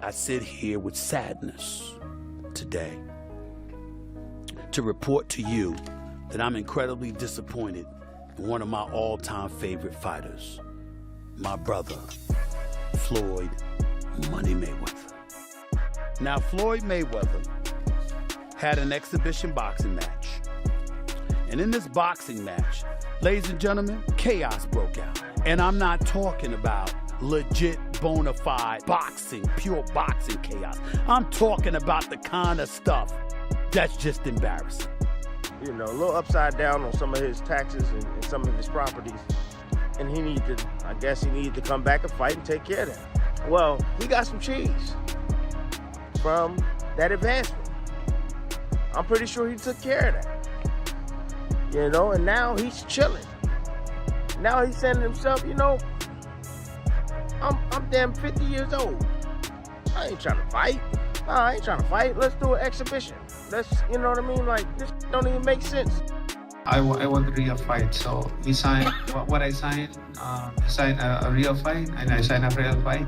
I sit here with sadness today to report to you that I'm incredibly disappointed in one of my all-time favorite fighters, my brother, Floyd Money Mayweather. Now, Floyd Mayweather had an exhibition boxing match. And in this boxing match, ladies and gentlemen, chaos broke out. And I'm not talking about legit, bona fide boxing, pure boxing chaos. I'm talking about the kind of stuff that's just embarrassing. You know, a little upside down on some of his taxes and some of his properties. And I guess he needed to come back and fight and take care of that. Well, he got some cheese from that advancement. I'm pretty sure he took care of that. You know, and now he's chilling. Now he's saying to himself, you know, I'm damn 50 years old. I ain't trying to fight. No, I ain't trying to fight. Let's do an exhibition. You know what I mean? Like, this don't even make sense. I want a real fight, so he signed what I signed. He signed a real fight, and I signed a real fight.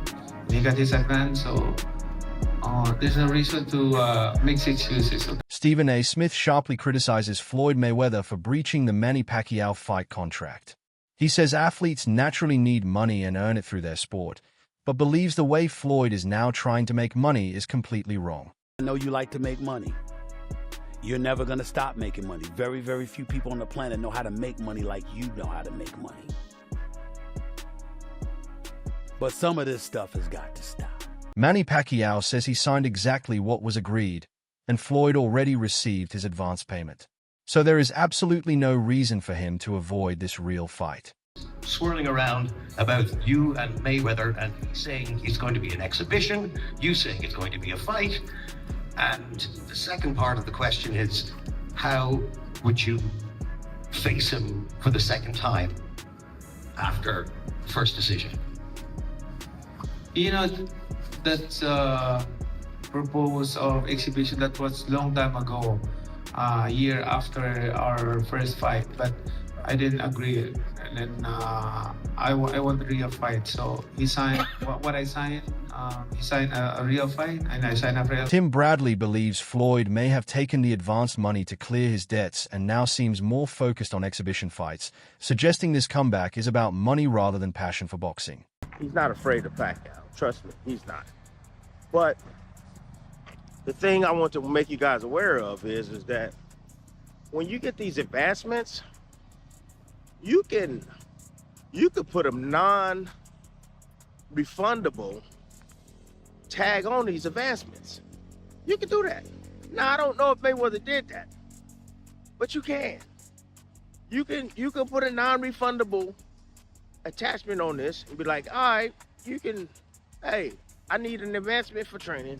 He got his advance, so there's no reason to make excuses. StephenASmith sharply criticizes Floyd Mayweather for breaching the Manny Pacquiao fight contract. He says athletes naturally need money and earn it through their sport, but believes the way Floyd is now trying to make money is completely wrong. I know you like to make money. You're never going to stop making money. Very, very few people on the planet know how to make money like you know how to make money. But some of this stuff has got to stop. Manny Pacquiao says he signed exactly what was agreed, and Floyd already received his advance payment. So there is absolutely no reason for him to avoid this real fight. Swirling around about you and Mayweather and saying it's going to be an exhibition, you saying it's going to be a fight. And the second part of the question is, how would you face him for the second time after the first decision? You know, that propose of exhibition that was long time ago, year after our first fight, but I didn't agree. And then I want a real fight, so he signed what I signed. He signed a real fight, and I signed a real. Tim Bradley believes Floyd may have taken the advanced money to clear his debts and now seems more focused on exhibition fights, suggesting this comeback is about money rather than passion for boxing. He's not afraid of Pacquiao. Trust me, he's not. But the thing I want to make you guys aware of is that when you get these advancements, you could put a non-refundable tag on these advancements. You can do that. Now, I don't know if Mayweather did that, but you can. You can put a non-refundable attachment on this and be like, all right, hey, I need an advancement for training.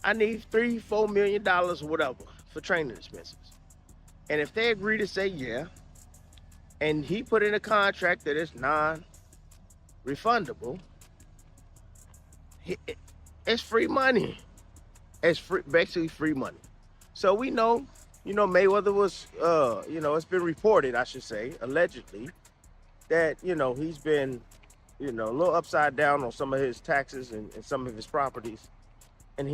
I need $3-4 million or whatever for training expenses. And if they agree to say yeah, and he put in a contract that is non-refundable, it's free money. It's basically free money. So we know, Mayweather was, it's been reported, I should say, allegedly, that, he's been, a little upside down on some of his taxes and some of his properties. And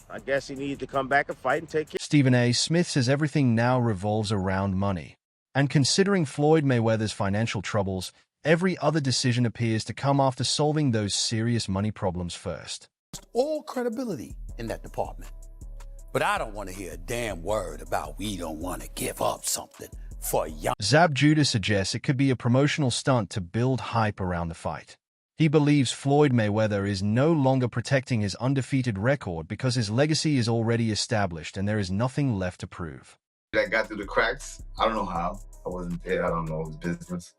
I guess he needed to come back and fight and take care. StephenASmith says everything now revolves around money. And considering Floyd Mayweather's financial troubles, every other decision appears to come after solving those serious money problems first. All credibility in that department. But I don't want to hear a damn word about we don't want to give up something for a young. Zab Judah suggests it could be a promotional stunt to build hype around the fight. He believes Floyd Mayweather is no longer protecting his undefeated record because his legacy is already established and there is nothing left to prove. That got through the cracks. I don't know how. I wasn't there. I don't know his business.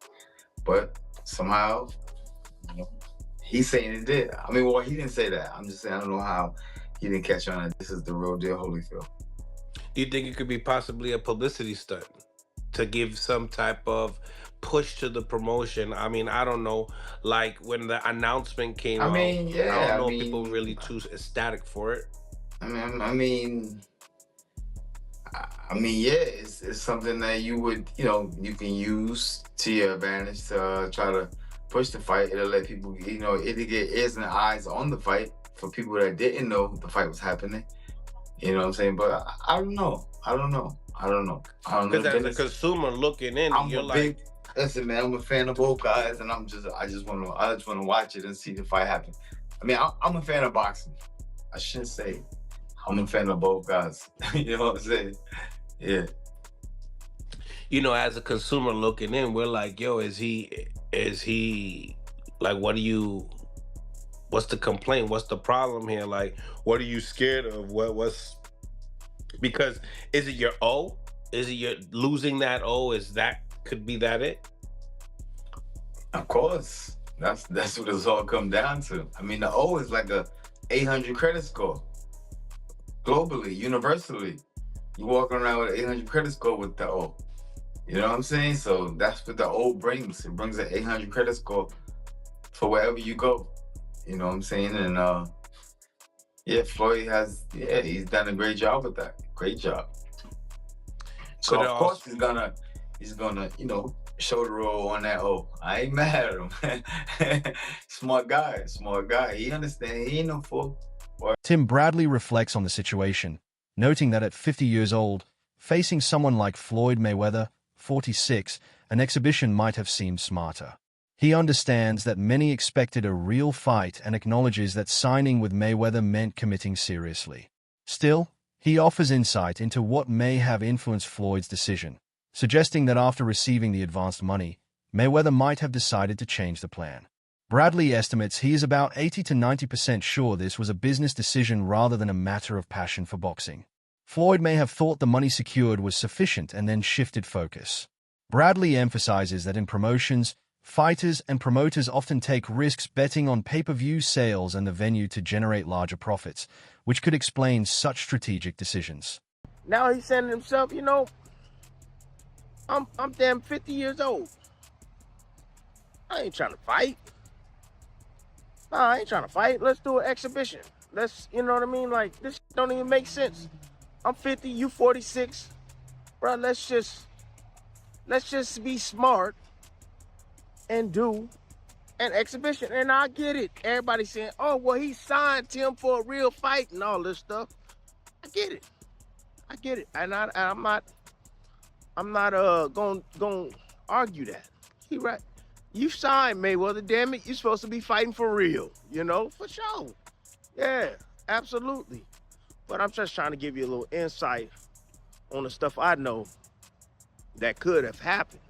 But somehow, he's saying it did. I mean, well, he didn't say that. I'm just saying I don't know how he didn't catch on that this is the real deal Holyfield. Do you think it could be possibly a publicity stunt to give some type of push to the promotion? I mean, I don't know, like when the announcement came out, I don't know if people were really too ecstatic for it. It's something that you would, you can use to your advantage to try to push the fight. It'll let people, it'll get ears and eyes on the fight for people that didn't know the fight was happening. You know what I'm saying? But I don't know. Because as a consumer looking in, you're like, listen, man, I'm a fan of both guys, and I just want to watch it and see the fight happen. I mean, I'm a fan of boxing. I shouldn't say I'm a fan of both guys. You know what I'm saying? Yeah. you know, as a consumer looking in, we're like, yo, is he like, what's the complaint? What's the problem here? Like, what are you scared of? Because is it your O? Is it your losing that O? Could be that it? Of course. That's what it's all come down to. I mean, the O is like a 800 credit score. Globally, universally. You walk around with an 800 credit score with the O. You know what I'm saying? So that's what the O brings. It brings an 800 credit score for wherever you go. You know what I'm saying? And Floyd he's done a great job with that. Great job. So of course he's gonna, show the roll on that O. I ain't mad at him. Smart guy. He understands. He ain't no fool. Tim Bradley reflects on the situation, noting that at 50 years old, facing someone like Floyd Mayweather, 46, an exhibition might have seemed smarter. He understands that many expected a real fight and acknowledges that signing with Mayweather meant committing seriously. Still, he offers insight into what may have influenced Floyd's decision, suggesting that after receiving the advanced money, Mayweather might have decided to change the plan. Bradley estimates he is about 80 to 90% sure this was a business decision rather than a matter of passion for boxing. Floyd may have thought the money secured was sufficient and then shifted focus. Bradley emphasizes that in promotions, fighters and promoters often take risks betting on pay-per-view sales and the venue to generate larger profits, which could explain such strategic decisions. Now he's saying to himself, I'm damn 50 years old. I ain't trying to fight. Nah, I ain't trying to fight. Let's do an exhibition. You know what I mean? Like, this don't even make sense. I'm 50, you 46. Bro, let's just be smart and do an exhibition. And I get it. Everybody's saying, oh, well, he signed Tim for a real fight and all this stuff. I get it. And I'm not gonna argue that. He right. You signed Mayweather, damn it. You're supposed to be fighting for real, for sure. Yeah, absolutely. But I'm just trying to give you a little insight on the stuff I know that could have happened,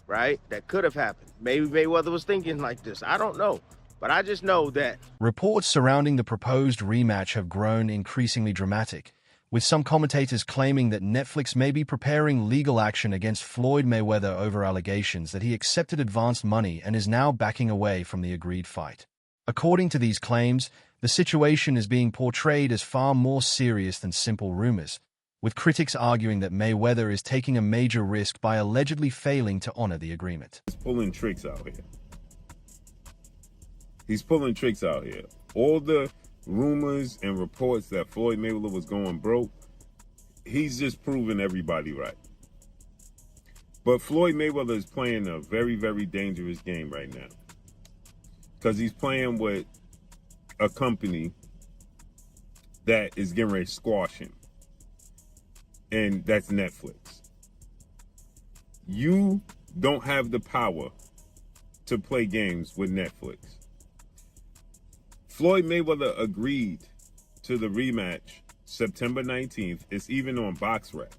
right? That could have happened. Maybe Mayweather was thinking like this. I don't know. But I just know that reports surrounding the proposed rematch have grown increasingly dramatic, with some commentators claiming that Netflix may be preparing legal action against Floyd Mayweather over allegations that he accepted advanced money and is now backing away from the agreed fight. According to these claims, the situation is being portrayed as far more serious than simple rumors, with critics arguing that Mayweather is taking a major risk by allegedly failing to honor the agreement. He's pulling tricks out here. All the rumors and reports that Floyd Mayweather was going broke, he's just proving everybody right. But Floyd Mayweather is playing a very, very dangerous game right now, because he's playing with a company that is getting ready to squash him, and that's Netflix. You don't have the power to play games with Netflix. Floyd Mayweather agreed to the rematch September 19th. It's even on BoxRec.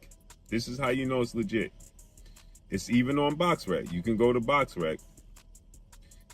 This is how you know it's legit. It's even on BoxRec. You can go to BoxRec.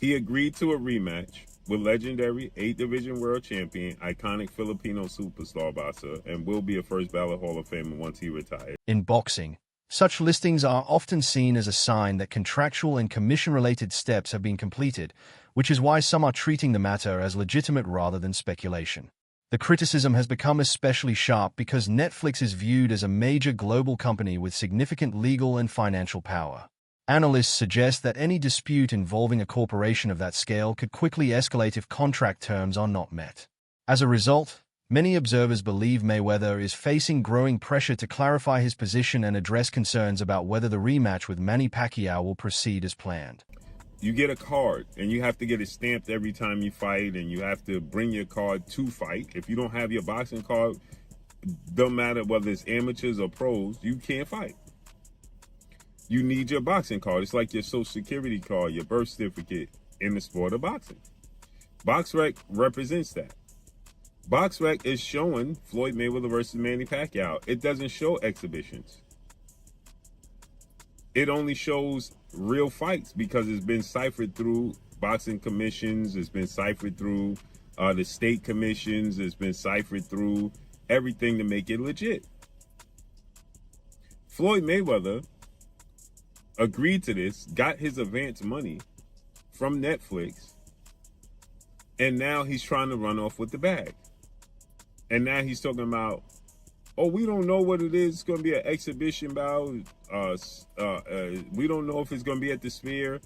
He agreed to a rematch with legendary 8-division world champion, iconic Filipino superstar boxer, and will be a first ballot Hall of Famer once he retires. In boxing, such listings are often seen as a sign that contractual and commission-related steps have been completed, which is why some are treating the matter as legitimate rather than speculation. The criticism has become especially sharp because Netflix is viewed as a major global company with significant legal and financial power. Analysts suggest that any dispute involving a corporation of that scale could quickly escalate if contract terms are not met. As a result, many observers believe Mayweather is facing growing pressure to clarify his position and address concerns about whether the rematch with Manny Pacquiao will proceed as planned. You get a card, and you have to get it stamped every time you fight, and you have to bring your card to fight. If you don't have your boxing card, don't matter whether it's amateurs or pros, you can't fight. You need your boxing card. It's like your social security card, your birth certificate in the sport of boxing. BoxRec represents that. BoxRec is showing Floyd Mayweather versus Manny Pacquiao. It doesn't show exhibitions. It only shows real fights because it's been ciphered through boxing commissions. It's been ciphered through the state commissions. It's been ciphered through everything to make it legit. Floyd Mayweather agreed to this, got his advance money from Netflix, and now he's trying to run off with the bag. And now he's talking about, oh, we don't know what it is. It's going to be an exhibition bout. We don't know if it's going to be at the Sphere.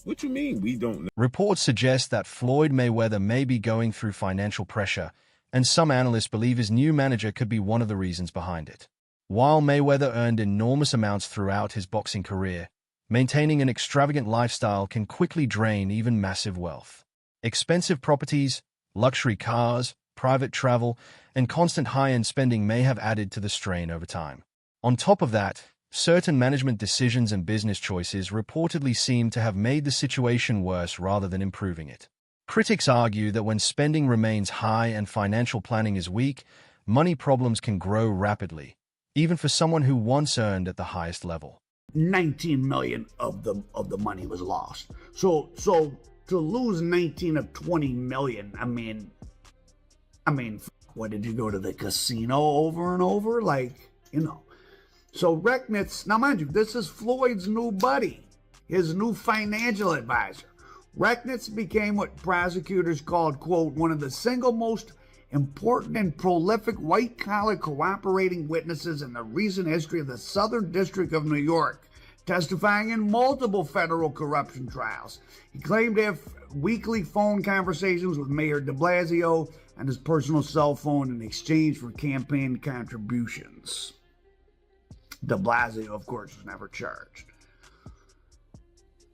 What you mean, we don't know? Reports suggest that Floyd Mayweather may be going through financial pressure, and some analysts believe his new manager could be one of the reasons behind it. While Mayweather earned enormous amounts throughout his boxing career, maintaining an extravagant lifestyle can quickly drain even massive wealth. Expensive properties, luxury cars, private travel, and constant high-end spending may have added to the strain over time. On top of that, certain management decisions and business choices reportedly seem to have made the situation worse rather than improving it. Critics argue that when spending remains high and financial planning is weak, money problems can grow rapidly, even for someone who once earned at the highest level. 19 million of the money was lost. So to lose 19 of 20 million, I mean, what, did you go to the casino over and over? Like, you know. So Rechnitz, now mind you, this is Floyd's new buddy, his new financial advisor. Rechnitz became what prosecutors called, quote, one of the single most important and prolific white-collar cooperating witnesses in the recent history of the Southern District of New York, testifying in multiple federal corruption trials. He claimed to have weekly phone conversations with Mayor de Blasio on his personal cell phone in exchange for campaign contributions. De Blasio, of course, was never charged.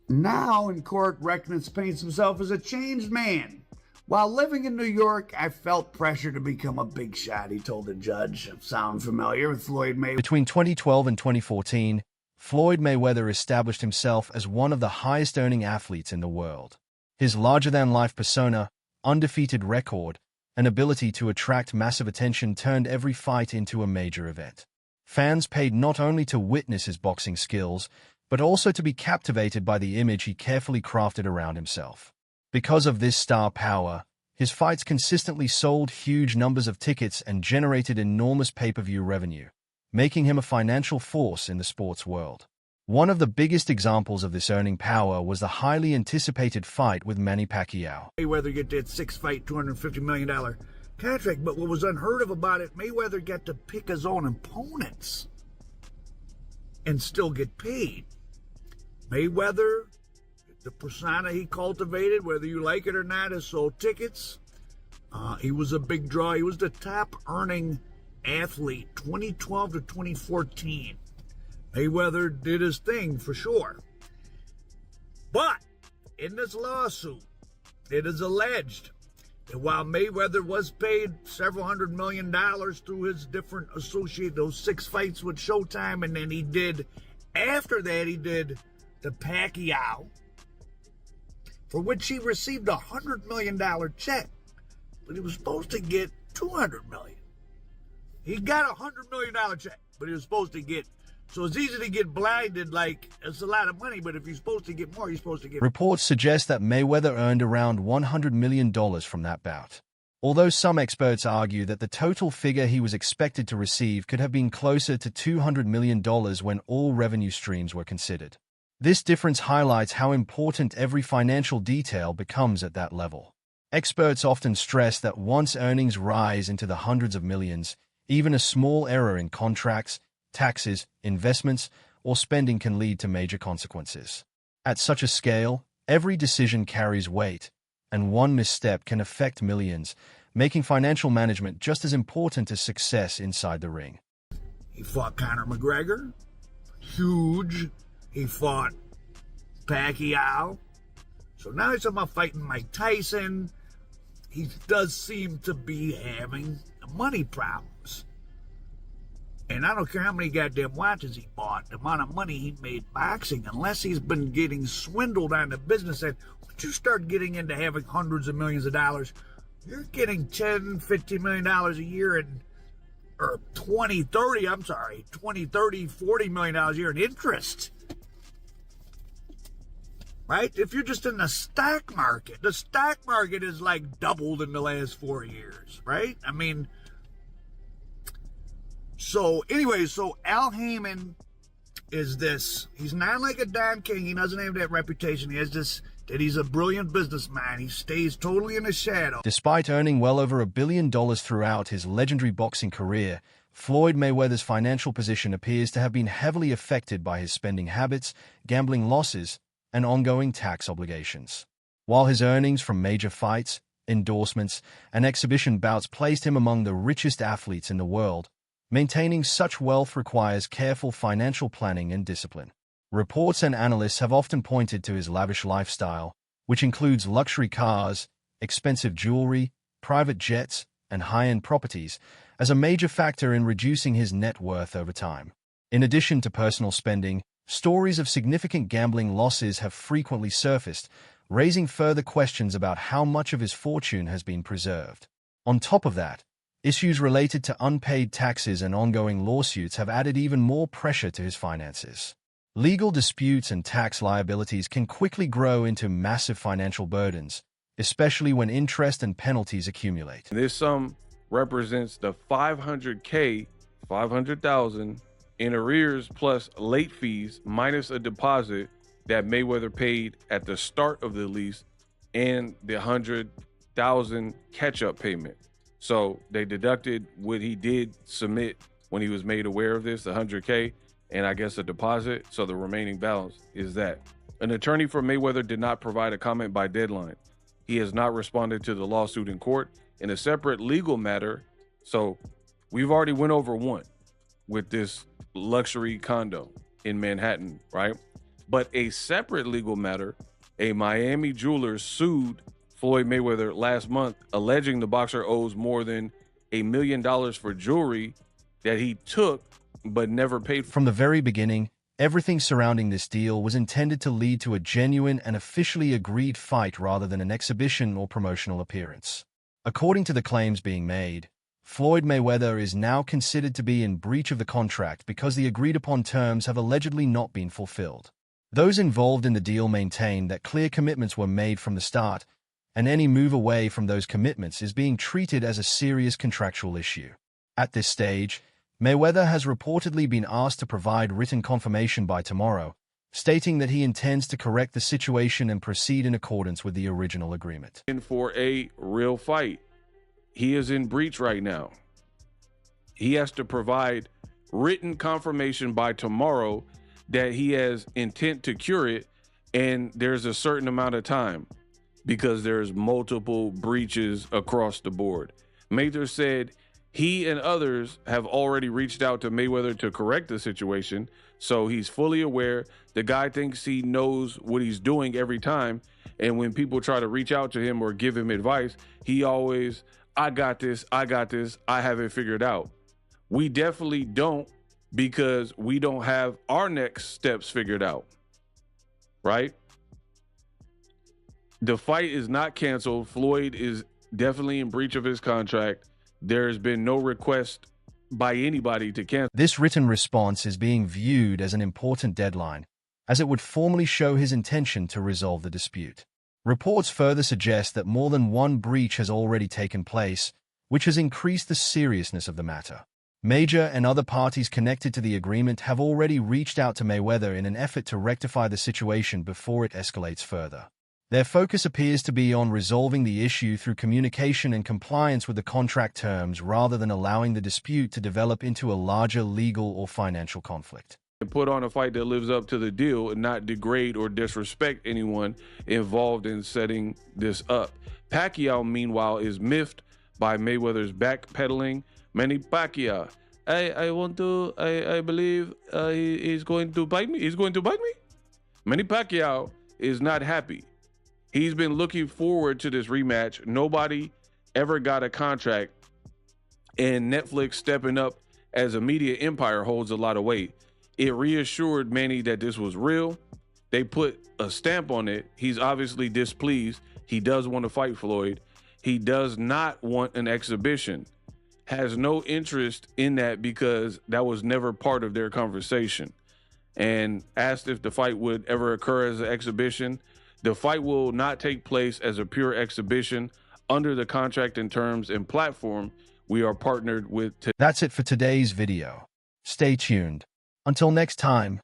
Now in court, Rechnitz paints himself as a changed man. While living in New York, I felt pressure to become a big shot, he told the judge. Sound familiar with Floyd Mayweather? Between 2012 and 2014, Floyd Mayweather established himself as one of the highest-earning athletes in the world. His larger-than-life persona, undefeated record, and ability to attract massive attention turned every fight into a major event. Fans paid not only to witness his boxing skills, but also to be captivated by the image he carefully crafted around himself. Because of this star power, his fights consistently sold huge numbers of tickets and generated enormous pay-per-view revenue, making him a financial force in the sports world. One of the biggest examples of this earning power was the highly anticipated fight with Manny Pacquiao. Mayweather get that 6-fight, $250 million contract, but what was unheard of about it, Mayweather got to pick his own opponents and still get paid. Mayweather, the persona he cultivated, whether you like it or not, has sold tickets. He was a big draw. He was the top earning athlete 2012 to 2014. Mayweather did his thing for sure. But in this lawsuit, it is alleged that while Mayweather was paid several $100 million through his different associated, those 6 fights with Showtime, and then he did, after that, he did the Pacquiao, for which he received a $100 million check, but he was supposed to get $200 million. He got a $100 million check, but he was supposed to get. So it's easy to get blinded, like, it's a lot of money, but if you're supposed to get more, you're supposed to get more. Reports suggest that Mayweather earned around $100 million from that bout, although some experts argue that the total figure he was expected to receive could have been closer to $200 million when all revenue streams were considered. This difference highlights how important every financial detail becomes at that level. Experts often stress that once earnings rise into the hundreds of millions, even a small error in contracts, taxes, investments, or spending can lead to major consequences. At such a scale, every decision carries weight, and one misstep can affect millions, making financial management just as important as success inside the ring. He fought Conor McGregor, huge. He fought Pacquiao. So now he's talking about fighting Mike Tyson. He does seem to be having money problems. And I don't care how many goddamn watches he bought, the amount of money he made boxing, unless he's been getting swindled on the business end. Once you start getting into having hundreds of millions of dollars, you're getting $10, $15 million a year or 20, 30, $40 million a year in interest. Right? If you're just in the stock market is like doubled in the last 4 years, right? I mean, so anyway, so Al Heyman is this. He's not like a Don King. He doesn't have that reputation. He has this, that he's a brilliant businessman. He stays totally in the shadow. Despite earning well over $1 billion throughout his legendary boxing career, Floyd Mayweather's financial position appears to have been heavily affected by his spending habits, gambling losses, and ongoing tax obligations. While his earnings from major fights, endorsements, and exhibition bouts placed him among the richest athletes in the world, maintaining such wealth requires careful financial planning and discipline. Reports and analysts have often pointed to his lavish lifestyle, which includes luxury cars, expensive jewelry, private jets, and high-end properties, as a major factor in reducing his net worth over time. In addition to personal spending, stories of significant gambling losses have frequently surfaced, raising further questions about how much of his fortune has been preserved. On top of that, issues related to unpaid taxes and ongoing lawsuits have added even more pressure to his finances. Legal disputes and tax liabilities can quickly grow into massive financial burdens, especially when interest and penalties accumulate. This sum represents the $500,000 in arrears plus late fees minus a deposit that Mayweather paid at the start of the lease and the $100,000 catch-up payment. So they deducted what he did submit when he was made aware of this, the $100K, and I guess a deposit. So the remaining balance is that. An attorney for Mayweather did not provide a comment by deadline. He has not responded to the lawsuit in court. In a separate legal matter, so we've already went over one with this luxury condo in Manhattan, right? But a separate legal matter, a Miami jeweler sued Floyd Mayweather last month, alleging the boxer owes more than $1 million for jewelry that he took but never paid for. From the very beginning, everything surrounding this deal was intended to lead to a genuine and officially agreed fight rather than an exhibition or promotional appearance. According to the claims being made, Floyd Mayweather is now considered to be in breach of the contract because the agreed-upon terms have allegedly not been fulfilled. Those involved in the deal maintain that clear commitments were made from the start, and any move away from those commitments is being treated as a serious contractual issue. At this stage, Mayweather has reportedly been asked to provide written confirmation by tomorrow, stating that he intends to correct the situation and proceed in accordance with the original agreement. For a real fight, he is in breach right now. He has to provide written confirmation by tomorrow that he has intent to cure it, and there's a certain amount of time because there's multiple breaches across the board. Mayweather said he and others have already reached out to Mayweather to correct the situation, so he's fully aware. The guy thinks he knows what he's doing every time, and when people try to reach out to him or give him advice, he always, I got this, I have it figured out. We definitely don't, because we don't have our next steps figured out, right? The fight is not canceled. Floyd is definitely in breach of his contract. There's been no request by anybody to cancel. This written response is being viewed as an important deadline, as it would formally show his intention to resolve the dispute. Reports further suggest that more than one breach has already taken place, which has increased the seriousness of the matter. Major and other parties connected to the agreement have already reached out to Mayweather in an effort to rectify the situation before it escalates further. Their focus appears to be on resolving the issue through communication and compliance with the contract terms rather than allowing the dispute to develop into a larger legal or financial conflict. Put on a fight that lives up to the deal and not degrade or disrespect anyone involved in setting this up. Pacquiao, meanwhile, is miffed by Mayweather's backpedaling. Manny Pacquiao, I believe he's going to bite me. He's going to bite me. Manny Pacquiao is not happy. He's been looking forward to this rematch. Nobody ever got a contract, and Netflix stepping up as a media empire holds a lot of weight. It reassured Manny that this was real. They put a stamp on it. He's obviously displeased. He does want to fight Floyd. He does not want an exhibition. Has no interest in that because that was never part of their conversation. And asked if the fight would ever occur as an exhibition. The fight will not take place as a pure exhibition under the contract and terms and platform we are partnered with. That's it for today's video. Stay tuned. Until next time,